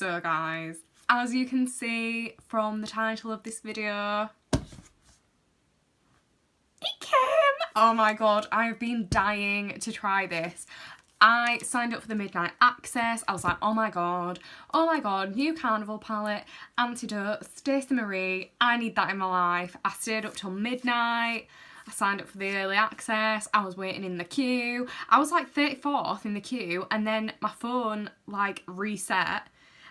So guys, as you can see from the title of this video, it came! Oh my god, I have been dying to try this. I signed up for the midnight access. I was like, oh my god, new carnival palette, Antidote, Stacey Marie, I need that in my life. I stayed up till midnight. I signed up for the early access. I was waiting in the queue. I was like 34th in the queue, and then my phone like reset,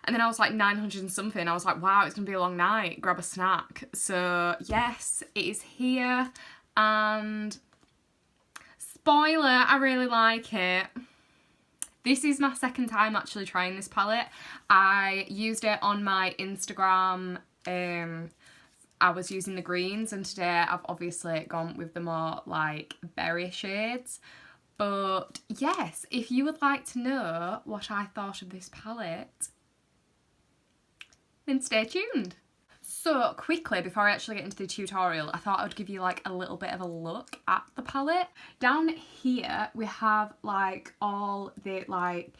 and then I was like 900 and something. I was like, wow, it's gonna be a long night. Grab a snack. So yes, it is here, and spoiler, I really like it. This is my second time actually trying this palette. I used it on my Instagram. I was using the greens, and today I've obviously gone with the more like berry shades. But yes, if you would like to know what I thought of this palette, then stay tuned. So quickly, before I actually get into the tutorial, I thought I would give you like a little bit of a look at the palette. Down here we have like all the like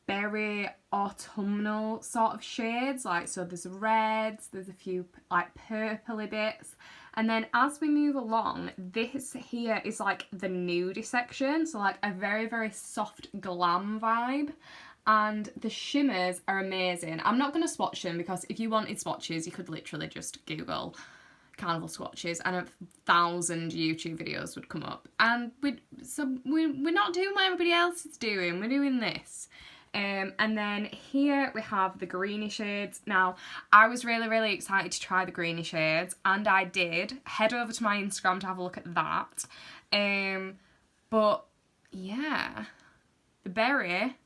berry autumnal sort of shades, like, so there's reds, there's a few like purpley bits, and then as we move along, this here is like the nudie section, so like a very, very soft glam vibe. And the shimmers are amazing. I'm not going to swatch them because if you wanted swatches, you could literally just Google carnival swatches and 1,000 YouTube videos would come up. And we're not doing what everybody else is doing. We're doing this. And then here we have the greeny shades. Now, I was really, really excited to try the greeny shades, and I did. Head over to my Instagram to have a look at that. But yeah, the berry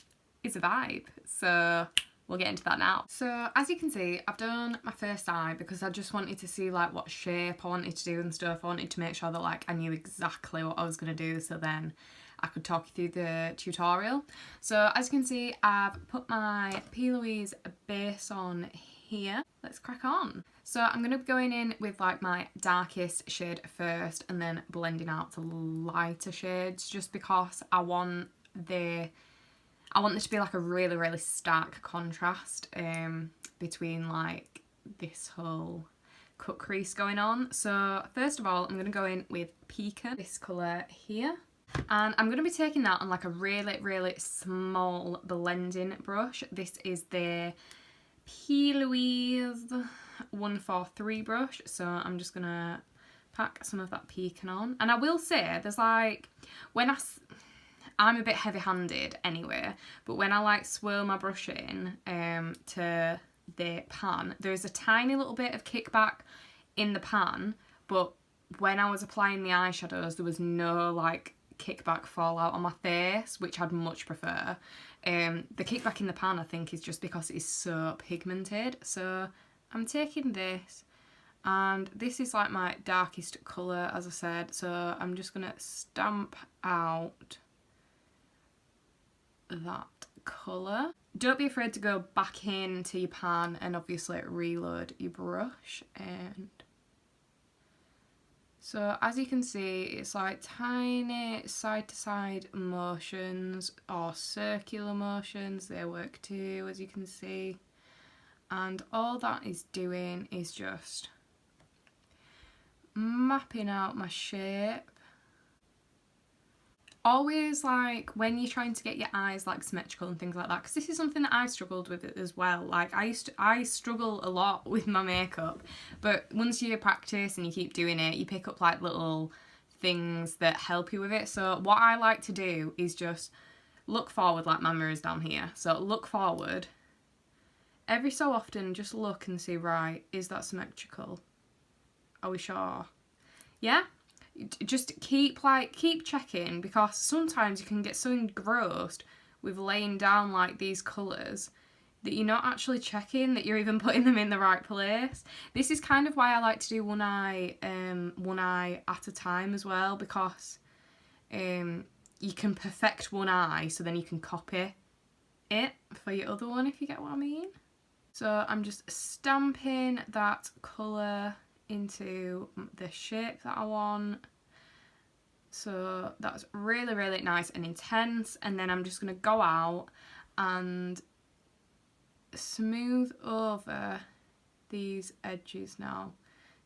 is a vibe, so we'll get into that now. So as you can see, I've done my first eye because I just wanted to see like what shape I wanted to do and stuff. I wanted to make sure that like I knew exactly what I was going to do, so then I could talk you through the tutorial. So as you can see, I've put my P. Louise base on here. Let's crack on. So I'm going to be going in with like my darkest shade first and then blending out the lighter shades, just because I want there to be like a really, really stark contrast between like this whole cut crease going on. So first of all, I'm going to go in with Pecan, this colour here. And I'm going to be taking that on like a really, really small blending brush. This is the P. Louise 143 brush. So I'm just going to pack some of that Pecan on. And I will say, there's like, I'm a bit heavy-handed anyway, but when I like swirl my brush in to the pan, there's a tiny little bit of kickback in the pan, but when I was applying the eyeshadows, there was no like kickback fallout on my face, which I'd much prefer. The kickback in the pan, I think, is just because it is so pigmented. So I'm taking this, and this is like my darkest colour, as I said, so I'm just going to stamp out that colour. Don't be afraid to go back into your pan and obviously reload your brush. And so as you can see, it's like tiny side to side motions or circular motions. They work too, as you can see. And all that is doing is just mapping out my shape. Always like when you're trying to get your eyes like symmetrical and things like that, because this is something that I struggled with as well. Like I struggle a lot with my makeup, but once you practice and you keep doing it, you pick up like little things that help you with it. So what I like to do is just look forward, like my mirror's down here. So look forward. Every so often, just look and see, right, is that symmetrical? Are we sure? Yeah? Just keep checking, because sometimes you can get so engrossed with laying down like these colours that you're not actually checking that you're even putting them in the right place. This is kind of why I like to do one eye at a time as well, because you can perfect one eye, so then you can copy it for your other one, if you get what I mean. So I'm just stamping that colour into the shape that I want. So that's really, really nice and intense. And then I'm just going to go out and smooth over these edges now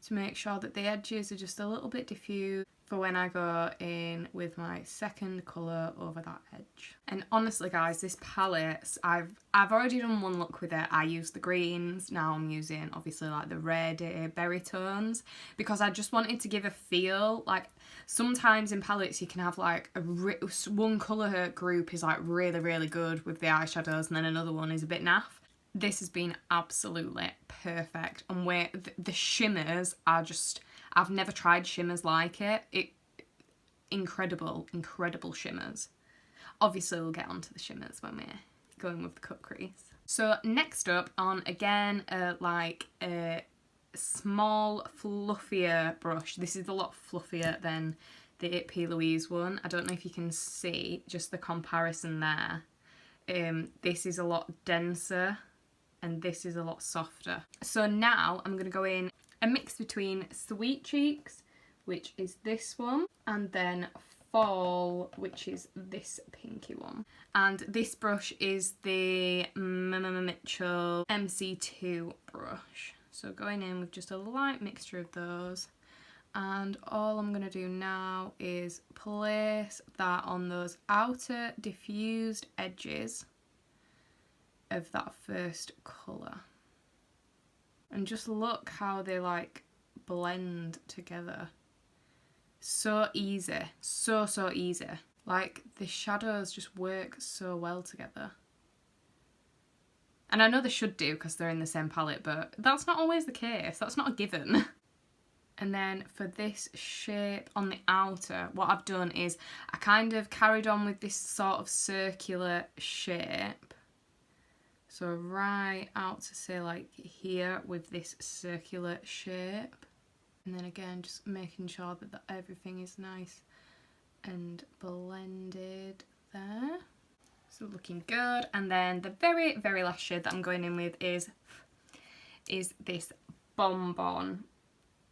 to make sure that the edges are just a little bit diffused for when I go in with my second colour over that edge. And honestly guys, this palette, I've already done one look with it. I used the greens, now I'm using obviously like the red berry tones, because I just wanted to give a feel. Like sometimes in palettes you can have like one colour group is like really good with the eyeshadows and then another one is a bit naff. This has been absolutely perfect, and the shimmers are just, I've never tried shimmers like it. Incredible shimmers. Obviously we'll get onto the shimmers when we're going with the cut crease. So next up on, again, like a small fluffier brush. This is a lot fluffier than the P. Louise one. I don't know if you can see just the comparison there. This is a lot denser and this is a lot softer. So now I'm going to go in a mix between Sweet Cheeks, which is this one, and then Fall, which is this pinky one. And this brush is the Mitchell MC2 brush. So going in with just a light mixture of those. And all I'm going to do now is place that on those outer diffused edges of that first colour. And just look how they like blend together. So easy, so easy. Like the shadows just work so well together. And I know they should do because they're in the same palette, but that's not always the case. That's not a given. And then for this shape on the outer, what I've done is I kind of carried on with this sort of circular shape. So right out to say like here with this circular shape. And then again, just making sure that everything is nice and blended there. So looking good. And then the very last shade that I'm going in with is this Bonbon.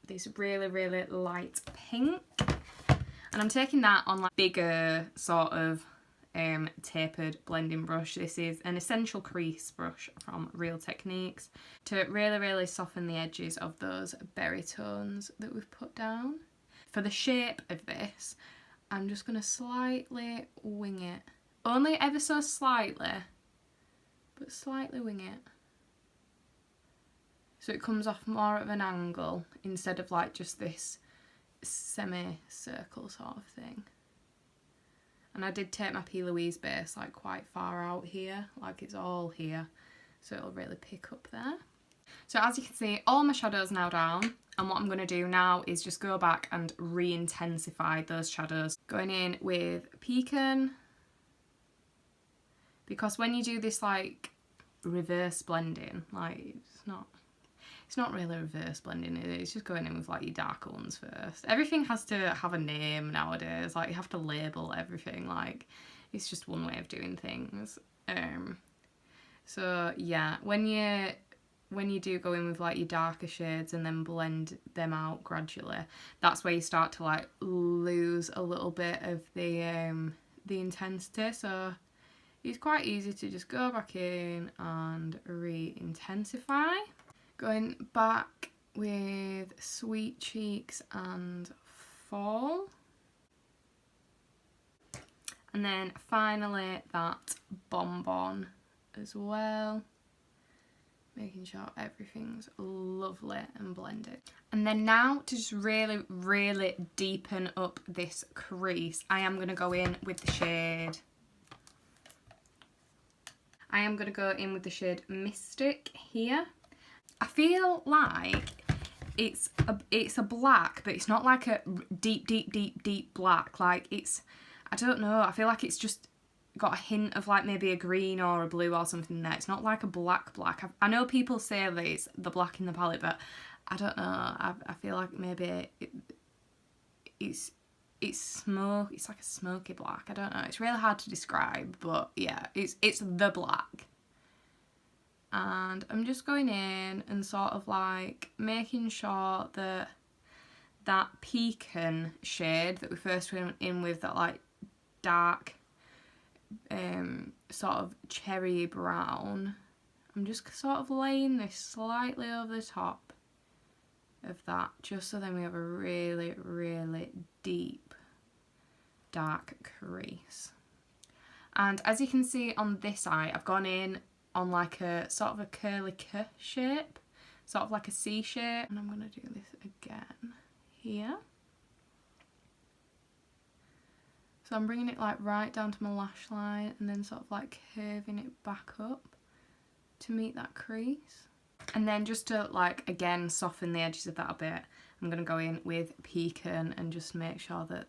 This really light pink. And I'm taking that on like bigger sort of tapered blending brush. This is an Essential Crease brush from Real Techniques to really soften the edges of those berry tones that we've put down. For the shape of this, I'm just going to slightly wing it. Only ever so slightly, but slightly wing it. So it comes off more of an angle instead of like just this semi-circle sort of thing. And I did take my P. Louise base like quite far out here, like it's all here, so it'll really pick up there. So as you can see, all my shadows now down, and what I'm going to do now is just go back and re-intensify those shadows. Going in with Pecan, because when you do this like reverse blending, like it's not really reverse blending, it's just going in with like your darker ones first. Everything has to have a name nowadays, like you have to label everything, like it's just one way of doing things. So yeah, when you do go in with like your darker shades and then blend them out gradually, that's where you start to like lose a little bit of the intensity. So it's quite easy to just go back in and re-intensify. Going back with Sweet Cheeks and Fall. And then finally that Bonbon as well. Making sure everything's lovely and blended. And then now to just really deepen up this crease, I am going to go in with the shade. Mystic here. I feel like it's a black, but it's not like a deep black. Like it's, I don't know, I feel like it's just got a hint of like maybe a green or a blue or something there. It's not like a black. I know people say that it's the black in the palette, but I don't know. I feel like maybe it's smoke. It's like a smoky black. I don't know. It's really hard to describe, but yeah, it's the black. And I'm just going in and sort of like making sure that that Pecan shade that we first went in with, that like dark sort of cherry brown, I'm just sort of laying this slightly over the top of that, just so then we have a really, really deep dark crease. And as you can see on this eye, I've gone in on like a sort of a curly K shape, sort of like a C shape, and I'm going to do this again here. So I'm bringing it like right down to my lash line and then sort of like curving it back up to meet that crease. And then just to like again soften the edges of that a bit, I'm going to go in with Pecan and just make sure that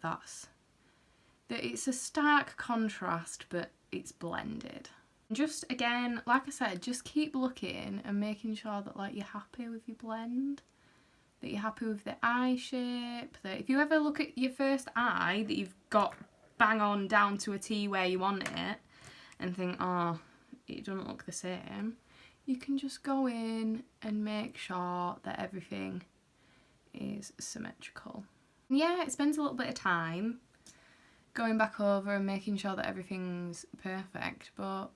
it's a stark contrast but it's blended. Just again, like I said, just keep looking and making sure that like you're happy with your blend, that you're happy with the eye shape, that if you ever look at your first eye that you've got bang on down to a T where you want it and think, oh, it doesn't look the same, you can just go in and make sure that everything is symmetrical. Yeah, it spends a little bit of time going back over and making sure that everything's perfect, but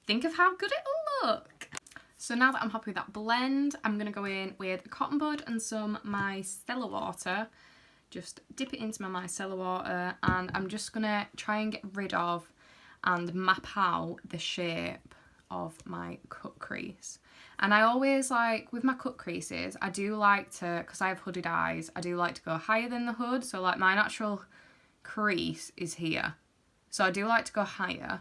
think of how good it'll look. So now that I'm happy with that blend, I'm going to go in with a cotton bud and some micellar water. Just dip it into my micellar water, and I'm just going to try and get rid of and map out the shape of my cut crease. And I always like, with my cut creases, I do like to, because I have hooded eyes, I do like to go higher than the hood. So like my natural crease is here. So I do like to go higher.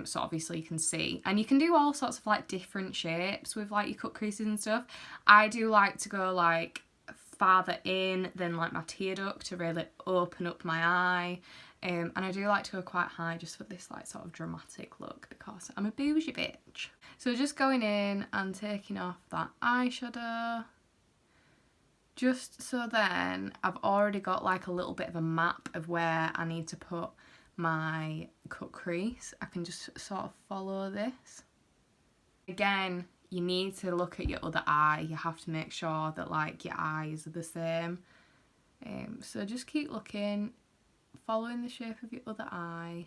So obviously you can see, and you can do all sorts of like different shapes with like your cut creases and stuff. I do like to go like farther in than like my tear duct to really open up my eye, and I do like to go quite high just for this like sort of dramatic look because I'm a bougie bitch. So just going in and taking off that eyeshadow, just so then I've already got like a little bit of a map of where I need to put my cut crease. I can just sort of follow this. Again, you need to look at your other eye. You have to make sure that like your eyes are the same. So just keep looking, following the shape of your other eye,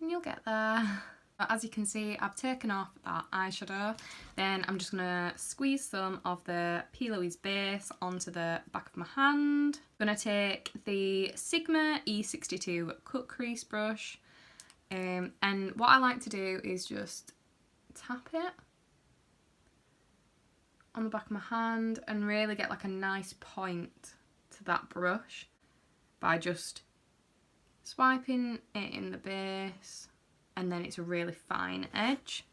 and you'll get there. As you can see, I've taken off that eyeshadow. Then I'm just going to squeeze some of the P. Louise base onto the back of my hand. I'm going to take the Sigma E62 cut crease brush. And what I like to do is just tap it on the back of my hand and really get like a nice point to that brush by just swiping it in the base. And then it's a really fine edge,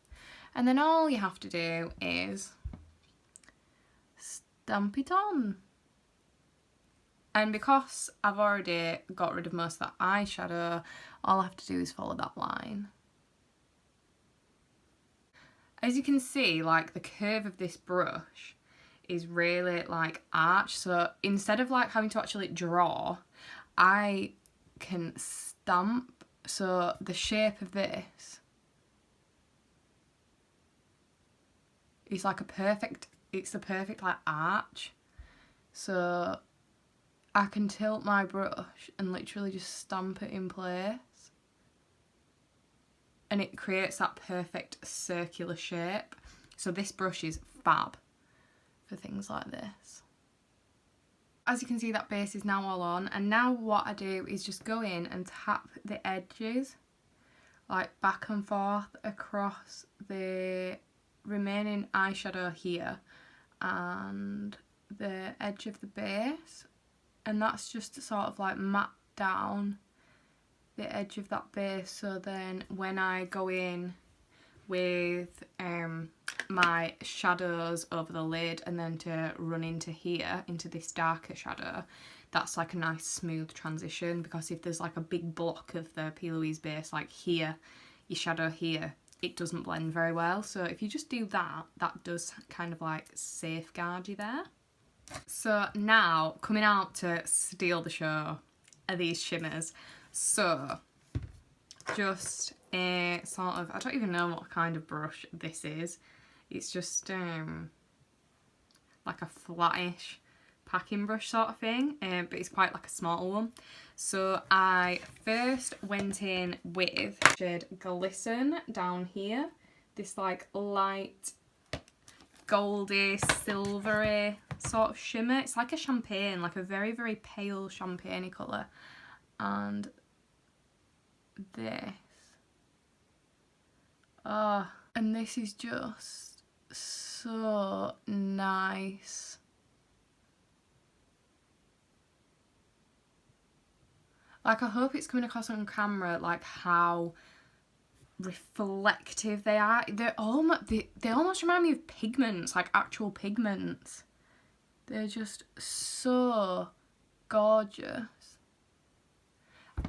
and then all you have to do is stamp it on. And because I've already got rid of most of that eyeshadow, all I have to do is follow that line. As you can see, like the curve of this brush is really like arched, so instead of like having to actually draw, I can stamp. So the shape of this is like it's the perfect like arch. So I can tilt my brush and literally just stamp it in place. And it creates that perfect circular shape. So this brush is fab for things like this. As you can see, that base is now all on, and now what I do is just go in and tap the edges like back and forth across the remaining eyeshadow here and the edge of the base, and that's just to sort of like map down the edge of that base, so then when I go in with my shadows over the lid and then to run into here, into this darker shadow, that's like a nice smooth transition, because if there's like a big block of the P. Louise base like here, your shadow here, it doesn't blend very well. So if you just do that, that does kind of like safeguard you there. So now, coming out to steal the show are these shimmers. So just a sort of, I don't even know what kind of brush this is. It's just like a flattish packing brush sort of thing, but it's quite like a small one. So I first went in with shade Glisten down here. this like light goldy, silvery sort of shimmer. It's like a champagne, like a very, very pale champagne colour. And this. Oh, and this is just so nice. Like, I hope it's coming across on camera, like, how reflective they are. They almost remind me of pigments, like actual pigments. They're just so gorgeous.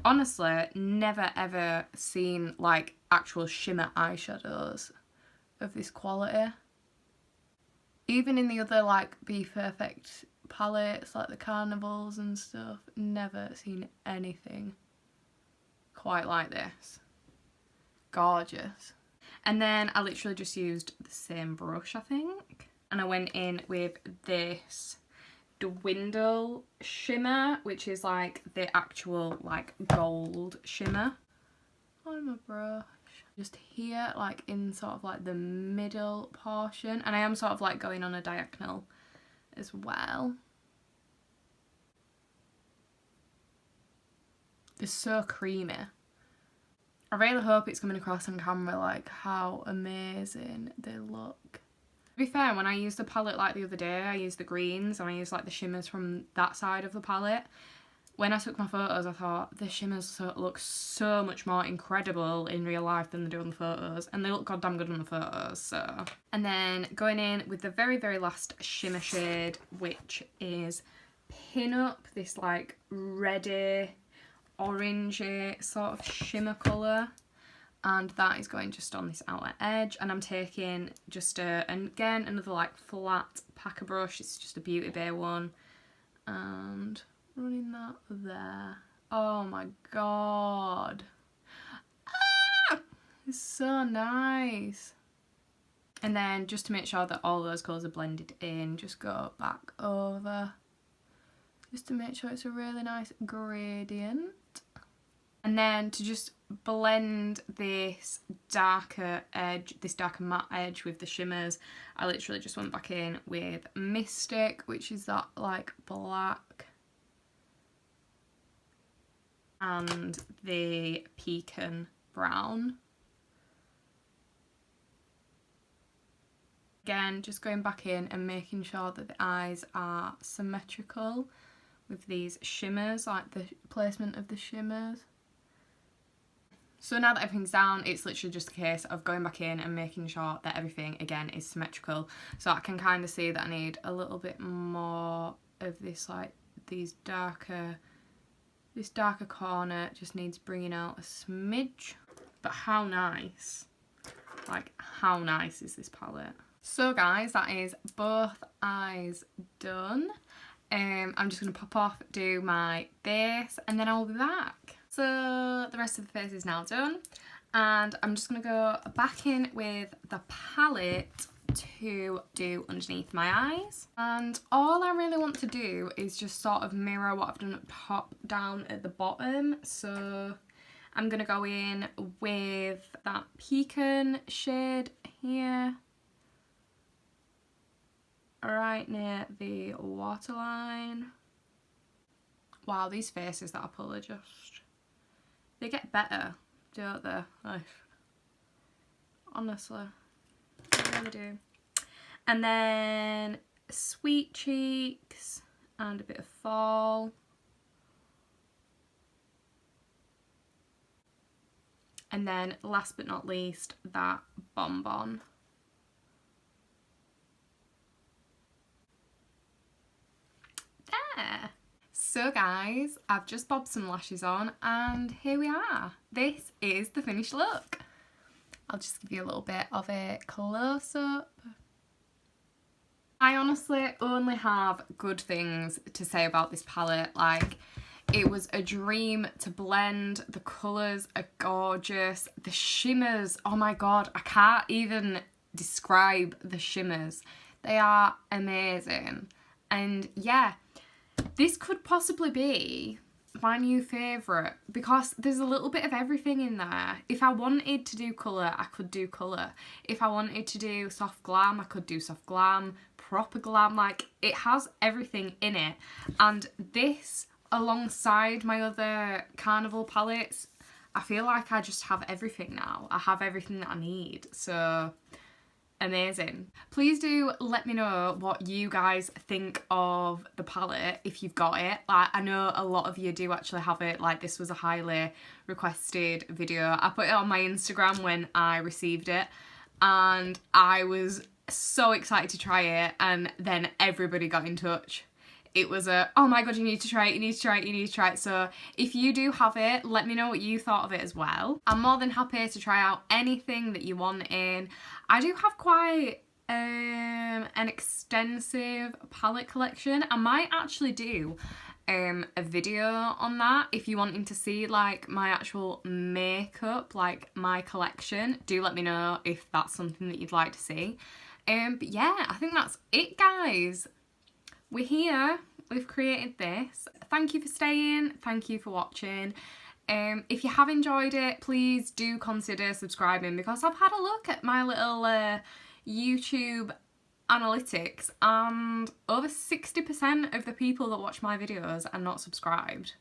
Honestly, never ever seen like actual shimmer eyeshadows of this quality. Even in the other like Be Perfect palettes, like the Carnivals and stuff, never seen anything quite like this. Gorgeous. And then I literally just used the same brush, I think, and I went in with this Dwindle shimmer, which is like the actual like gold shimmer on my brush, just here, like in sort of like the middle portion, and I am sort of like going on a diagonal as well. It's so creamy. I really hope it's coming across on camera like how amazing they look. To be fair, when I used the palette like the other day, I used the greens and I used like the shimmers from that side of the palette. When I took my photos, I thought the shimmers look so much more incredible in real life than they do on the photos, and they look goddamn good on the photos, so. And then going in with the very, very last shimmer shade, which is Pin Up, this like reddy, orangey sort of shimmer colour. And that is going just on this outer edge, and I'm taking just and again another like flat packer brush. It's just a Beauty Bay one, and running that there. Oh my god, it's so nice. And then just to make sure that all those colours are blended in, just go back over just to make sure it's a really nice gradient. And then to just blend this darker edge, this darker matte edge with the shimmers, I literally just went back in with Mystic, which is that like black, and the Pecan Brown. Again, just going back in and making sure that the eyes are symmetrical with these shimmers, like the placement of the shimmers. So now that everything's down, it's literally just a case of going back in and making sure that everything, again, is symmetrical. So I can kind of see that I need a little bit more of this, like, this darker corner just needs bringing out a smidge. But how nice. Like, how nice is this palette? So guys, that is both eyes done. I'm just going to pop off, do my base, and then I'll be back. So the rest of the face is now done, and I'm just going to go back in with the palette to do underneath my eyes. And all I really want to do is just sort of mirror what I've done at top down at the bottom. So I'm going to go in with that Pecan shade here, right near the waterline. Wow, these faces that I pull are just... they get better, don't they? Like, honestly, they really do. And then Sweet Cheeks and a bit of Fall. And then last but not least, that Bonbon. There. So guys, I've just bobbed some lashes on and here we are. This is the finished look. I'll just give you a little bit of a close-up. I honestly only have good things to say about this palette. Like, it was a dream to blend. The colours are gorgeous. The shimmers, oh my god, I can't even describe the shimmers. They are amazing. And yeah, this could possibly be my new favourite, because there's a little bit of everything in there. If I wanted to do colour, I could do colour. If I wanted to do soft glam, I could do soft glam, proper glam. Like, it has everything in it. And this, alongside my other Carnival palettes, I feel like I just have everything now. I have everything that I need. So amazing. Please do let me know what you guys think of the palette if you've got it. Like, I know a lot of you do actually have it. Like, this was a highly requested video. I put it on my Instagram when I received it and I was so excited to try it, and then everybody got in touch. It was a, oh my god, you need to try it, you need to try it, you need to try it. So if you do have it, let me know what you thought of it as well. I'm more than happy to try out anything that you want in. I do have quite an extensive palette collection. I might actually do a video on that if you're wanting to see like my actual makeup, like my collection. Do let me know if that's something that you'd like to see. But yeah, I think that's it, guys. We're here, we've created this. Thank you for staying, thank you for watching. If you have enjoyed it, please do consider subscribing, because I've had a look at my little YouTube analytics and over 60% of the people that watch my videos are not subscribed.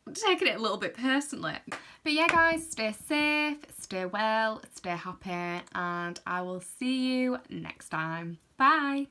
I'm taking it a little bit personally. But yeah, guys, stay safe, stay well, stay happy, and I will see you next time. Bye!